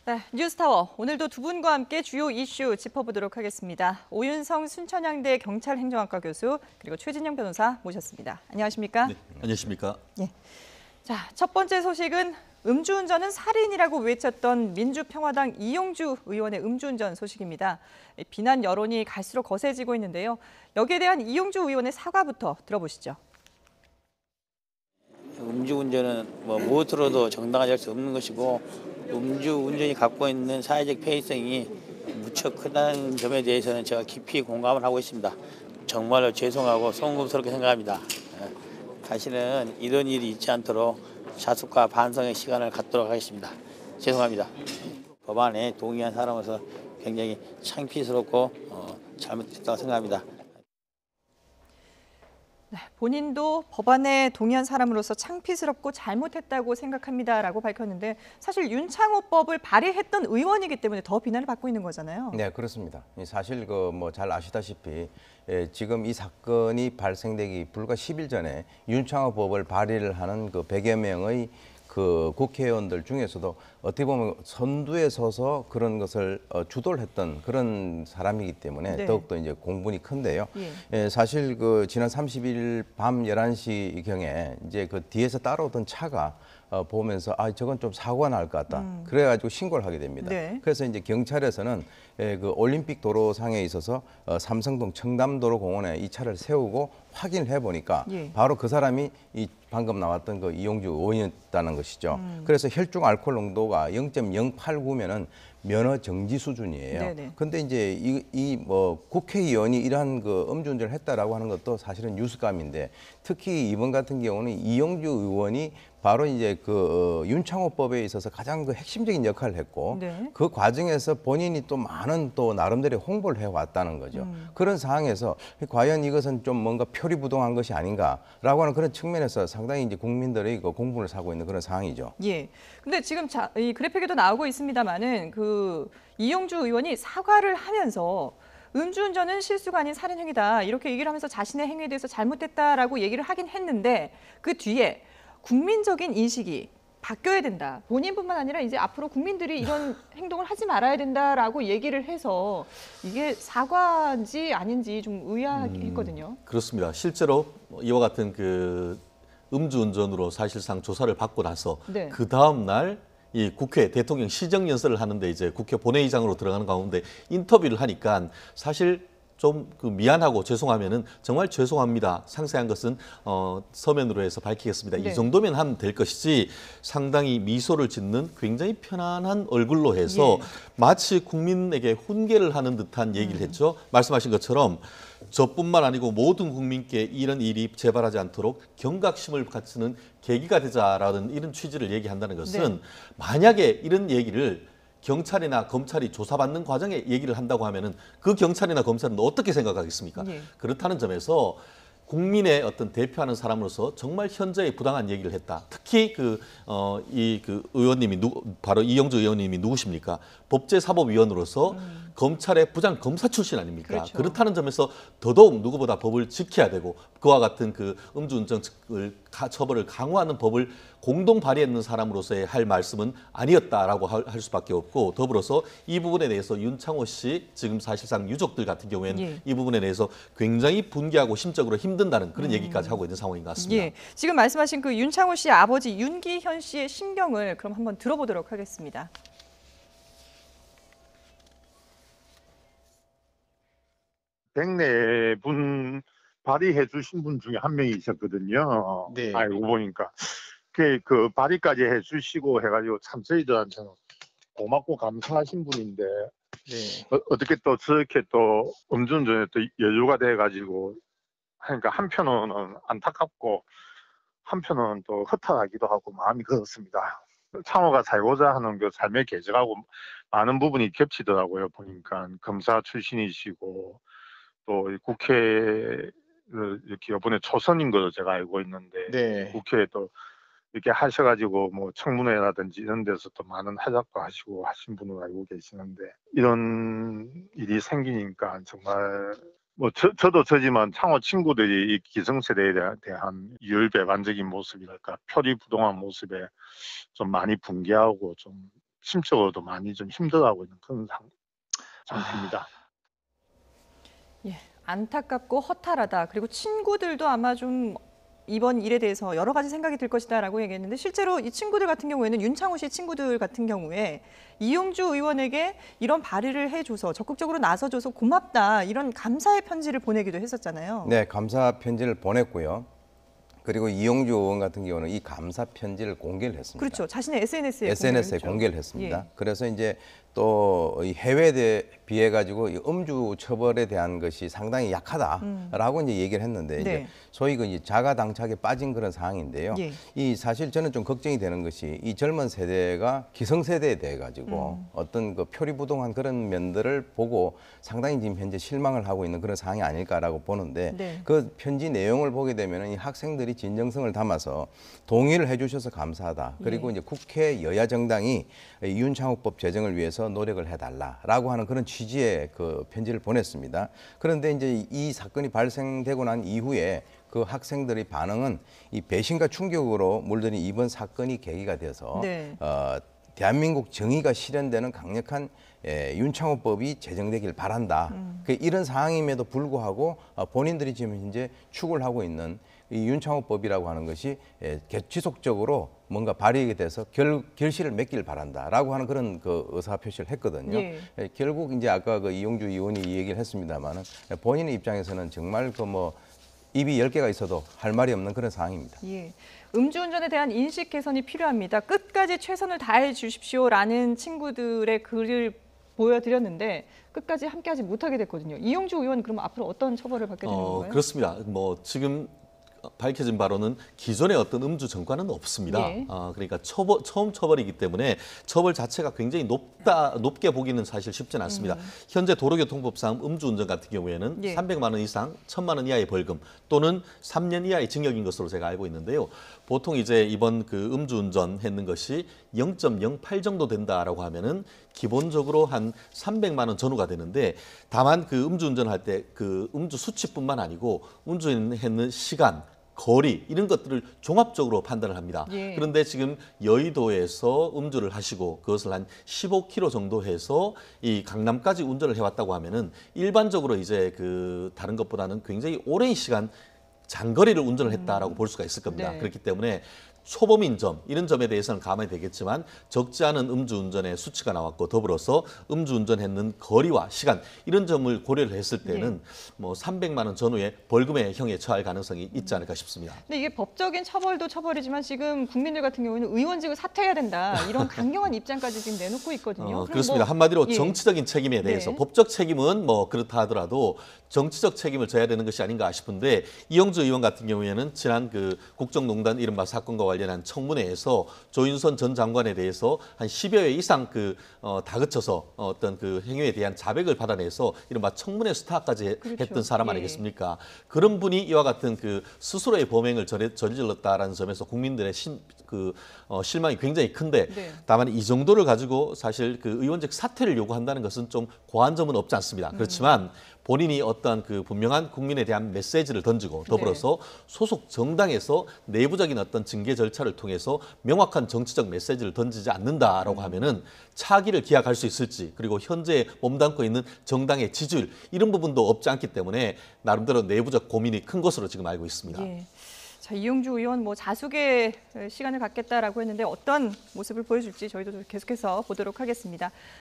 네, 뉴스타워 오늘도 두 분과 함께 주요 이슈 짚어보도록 하겠습니다. 오윤성 순천향대 경찰행정학과 교수 그리고 최진영 변호사 모셨습니다. 안녕하십니까? 네, 안녕하십니까? 예. 자, 첫 번째 소식은 음주운전은 살인이라고 외쳤던 민주평화당 이용주 의원의 음주운전 소식입니다. 비난 여론이 갈수록 거세지고 있는데요. 여기에 대한 이용주 의원의 사과부터 들어보시죠. 음주운전은 무엇으로도 정당화될 수 없는 것이고 음주운전이 갖고 있는 사회적 폐해성이 무척 크다는 점에 대해서는 제가 깊이 공감을 하고 있습니다. 정말로 죄송하고 송구스럽게 생각합니다. 다시는 이런 일이 있지 않도록 자숙과 반성의 시간을 갖도록 하겠습니다. 죄송합니다. 법안에 동의한 사람으로서 굉장히 창피스럽고 잘못됐다고 생각합니다. 네, 본인도 법안에 동의한 사람으로서 창피스럽고 잘못했다고 생각합니다라고 밝혔는데 사실 윤창호법을 발의했던 의원이기 때문에 더 비난을 받고 있는 거잖아요. 네, 그렇습니다. 사실 잘 아시다시피 지금 이 사건이 발생되기 불과 10일 전에 윤창호법을 발의를 하는 그 100여 명의 그 국회의원들 중에서도 어떻게 보면 선두에 서서 그런 것을 주도를 했던 그런 사람이기 때문에 네. 더욱더 이제 공분이 큰데요. 예. 사실 그 지난 30일 밤 11시경에 이제 그 뒤에서 따라오던 차가 보면서 저건 좀 사고가 날 것 같다. 그래가지고 신고를 하게 됩니다. 네. 그래서 이제 경찰에서는 그 올림픽 도로상에 있어서 삼성동 청담도로공원에 이 차를 세우고 확인을 해보니까 예. 바로 그 사람이 이 방금 나왔던 그 이용주 의원이었다는 것이죠. 그래서 혈중 알코올 농도가 0.089면은 면허 정지 수준이에요. 네네. 근데 이제 국회의원이 이러한 그 음주운전을 했다라고 하는 것도 사실은 뉴스감인데 특히 이번 같은 경우는 이용주 의원이 바로 이제 그 윤창호법에 있어서 가장 그 핵심적인 역할을 했고 네. 그 과정에서 본인이 또 많은 또 나름대로 홍보를 해왔다는 거죠. 그런 상황에서 과연 이것은 좀 뭔가 표리부동한 것이 아닌가라고 하는 그런 측면에서 상당히 이제 국민들의 그 공분을 사고 있는 그런 상황이죠. 예. 근데 지금 이 그래픽에도 나오고 있습니다만은 그 이용주 의원이 사과를 하면서 음주운전은 실수가 아닌 살인 행위다 이렇게 얘기를 하면서 자신의 행위에 대해서 잘못됐다라고 얘기를 하긴 했는데 그 뒤에 국민적인 인식이 바뀌어야 된다. 본인뿐만 아니라 이제 앞으로 국민들이 이런 행동을 하지 말아야 된다라고 얘기를 해서 이게 사과인지 아닌지 좀 의아했거든요. 그렇습니다. 실제로 이와 같은 그 음주운전으로 사실상 조사를 받고 나서 네. 그 다음 날 이 국회 대통령 시정연설을 하는데 이제 국회 본회의장으로 들어가는 가운데 인터뷰를 하니까 사실 좀 그 미안하고 죄송하면은 정말 죄송합니다. 상세한 것은 서면으로 해서 밝히겠습니다. 네. 이 정도면 하면 될 것이지 상당히 미소를 짓는 굉장히 편안한 얼굴로 해서 예. 마치 국민에게 훈계를 하는 듯한 얘기를 했죠. 말씀하신 것처럼 저뿐만 아니고 모든 국민께 이런 일이 재발하지 않도록 경각심을 갖추는 계기가 되자라는 이런 취지를 얘기한다는 것은 네. 만약에 이런 얘기를 경찰이나 검찰이 조사받는 과정에 얘기를 한다고 하면은 그 경찰이나 검찰은 어떻게 생각하겠습니까? 예. 그렇다는 점에서 국민의 어떤 대표하는 사람으로서 정말 현저히 부당한 얘기를 했다. 특히 그 의원님이 바로 이용주 의원님이 누구십니까? 법제사법위원으로서 검찰의 부장 검사 출신 아닙니까? 그렇죠. 그렇다는 점에서 더더욱 누구보다 법을 지켜야 되고 그와 같은 그 음주운전 처벌을 강화하는 법을 공동 발의했는 사람으로서의 할 말씀은 아니었다라고 할 수밖에 없고 더불어서 이 부분에 대해서 윤창호 씨 지금 사실상 유족들 같은 경우에는 예. 이 부분에 대해서 굉장히 분개하고 심적으로 힘든다는 그런 얘기까지 하고 있는 상황인 것 같습니다. 예. 지금 말씀하신 그 윤창호 씨의 아버지 윤기현 씨의 심경을 그럼 한번 들어보도록 하겠습니다. 백내 분 발의해 주신 분 중에 한 명이 있었거든요. 네. 알고 보니까 그 발의까지 해 주시고 해가지고 참 저희들한테는 고맙고 감사하신 분인데 네. 어떻게 또 저렇게 또 음주운전에 또 연루가 돼가지고 하니까 한편은 안타깝고 한편은 또 허탈하기도 하고 마음이 그렇습니다. 창호가 살고자 하는 그 삶의 계절하고 많은 부분이 겹치더라고요. 보니까 검사 출신이시고 또 국회를 이렇게 이번에 초선인 걸로 제가 알고 있는데 네. 국회에 또 이렇게 하셔가지고 뭐 청문회라든지 이런 데서 또 많은 활약도 하시고 하신 분으로 알고 계시는데 이런 일이 생기니까 정말 뭐 저도 저지만 창호 친구들이 이 기성세대에 대한 이율배반적인 모습이랄까 표리부동한 모습에 좀 많이 분개하고 좀 심적으로도 많이 좀 힘들어하고 있는 그런 상태입니다. 예, 안타깝고 허탈하다. 그리고 친구들도 아마 좀 이번 일에 대해서 여러 가지 생각이 들 것이다라고 얘기했는데 실제로 이 친구들 같은 경우에는 윤창호 씨 친구들 같은 경우에 이용주 의원에게 이런 발의를 해줘서 적극적으로 나서줘서 고맙다 이런 감사의 편지를 보내기도 했었잖아요. 네, 감사 편지를 보냈고요. 그리고 이용주 의원 같은 경우는 이 감사 편지를 공개를 했습니다. 그렇죠. 자신의 SNS에 공개를 했습니다. 예. 그래서 이제 또 이 해외에 비해 가지고 이 음주 처벌에 대한 것이 상당히 약하다라고 이제 얘기를 했는데 이제 네. 소위 그 이제 자가당착에 빠진 그런 상황인데요. 예. 이 사실 저는 좀 걱정이 되는 것이 이 젊은 세대가 기성세대에 대해 가지고 어떤 그 표리부동한 그런 면들을 보고 상당히 지금 현재 실망을 하고 있는 그런 상황이 아닐까라고 보는데 네. 그 편지 내용을 보게 되면 이 학생들이 진정성을 담아서 동의를 해주셔서 감사하다. 그리고 예. 이제 국회 여야 정당이 이 윤창호법 제정을 위해서 노력을 해달라라고 하는 그런 취지의 그 편지를 보냈습니다. 그런데 이제 이 사건이 발생되고 난 이후에 그 학생들의 반응은 이 배신과 충격으로 물들인 이번 사건이 계기가 돼서 네. 대한민국 정의가 실현되는 강력한 윤창호법이 제정되길 바란다. 이런 상황임에도 불구하고 본인들이 지금 현재 추구를 하고 있는 이 윤창호법이라고 하는 것이 지속적으로 뭔가 발의하게 돼서 결실을 맺기를 바란다라고 하는 그런 그 의사 표시를 했거든요. 예. 결국 이제 아까 그 이용주 의원이 이 얘기를 했습니다만은 본인의 입장에서는 정말 그 뭐 입이 10개가 있어도 할 말이 없는 그런 상황입니다. 예. 음주운전에 대한 인식 개선이 필요합니다. 끝까지 최선을 다해 주십시오라는 친구들의 글을 보여드렸는데 끝까지 함께하지 못하게 됐거든요. 이용주 의원 그럼 앞으로 어떤 처벌을 받게 되는 건가요? 그렇습니다. 뭐 지금 밝혀진 바로는 기존의 어떤 음주 전과는 없습니다. 예. 그러니까 처음 처벌이기 때문에 처벌 자체가 굉장히 높게 보기는 사실 쉽지는 않습니다. 현재 도로교통법상 음주운전 같은 경우에는 예. 300만 원 이상 1,000만 원 이하의 벌금 또는 3년 이하의 징역인 것으로 제가 알고 있는데요. 보통 이제 이번 그 음주운전 했는 것이 0.08 정도 된다라고 하면은 기본적으로 한 300만 원 전후가 되는데 다만 그 음주운전할 때 그 음주 수치뿐만 아니고 운전했는 시간 거리 이런 것들을 종합적으로 판단을 합니다. 예. 그런데 지금 여의도에서 음주를 하시고 그것을 한 15km 정도 해서 이 강남까지 운전을 해왔다고 하면은 일반적으로 이제 그 다른 것보다는 굉장히 오랜 시간 장거리를 운전을 했다라고 볼 수가 있을 겁니다. 네. 그렇기 때문에 초범인 점 이런 점에 대해서는 감안이 되겠지만 적지 않은 음주운전의 수치가 나왔고 더불어서 음주운전했는 거리와 시간 이런 점을 고려를 했을 때는 뭐 300만 원 전후의 벌금의 형에 처할 가능성이 있지 않을까 싶습니다. 근데 이게 법적인 처벌도 처벌이지만 지금 국민들 같은 경우에는 의원직을 사퇴해야 된다 이런 강경한 입장까지 지금 내놓고 있거든요. 그럼 그렇습니다. 뭐, 한마디로 예. 정치적인 책임에 대해서 네. 법적 책임은 뭐 그렇다 하더라도 정치적 책임을 져야 되는 것이 아닌가 싶은데 이용주 의원 같은 경우에는 지난 그 국정농단 이른바 사건과 관련한 청문회에서 조윤선 전 장관에 대해서 한 10여 회 이상 다그쳐서 어떤 그 행위에 대한 자백을 받아내서 이른바 청문회 스타까지 그렇죠. 했던 사람 예. 아니겠습니까? 그런 분이 이와 같은 그 스스로의 범행을 저질렀다라는 점에서 국민들의 실망이 굉장히 큰데 네. 다만 이 정도를 가지고 사실 그 의원직 사퇴를 요구한다는 것은 좀 과한 점은 없지 않습니다. 그렇지만 본인이 어떠한 그 분명한 국민에 대한 메시지를 던지고 더불어서 소속 정당에서 내부적인 어떤 징계 절차를 통해서 명확한 정치적 메시지를 던지지 않는다라고 하면은 차기를 기약할 수 있을지 그리고 현재 몸담고 있는 정당의 지지율 이런 부분도 없지 않기 때문에 나름대로 내부적 고민이 큰 것으로 지금 알고 있습니다. 예. 자, 이용주 의원 뭐 자숙의 시간을 갖겠다라고 했는데 어떤 모습을 보여줄지 저희도 계속해서 보도록 하겠습니다.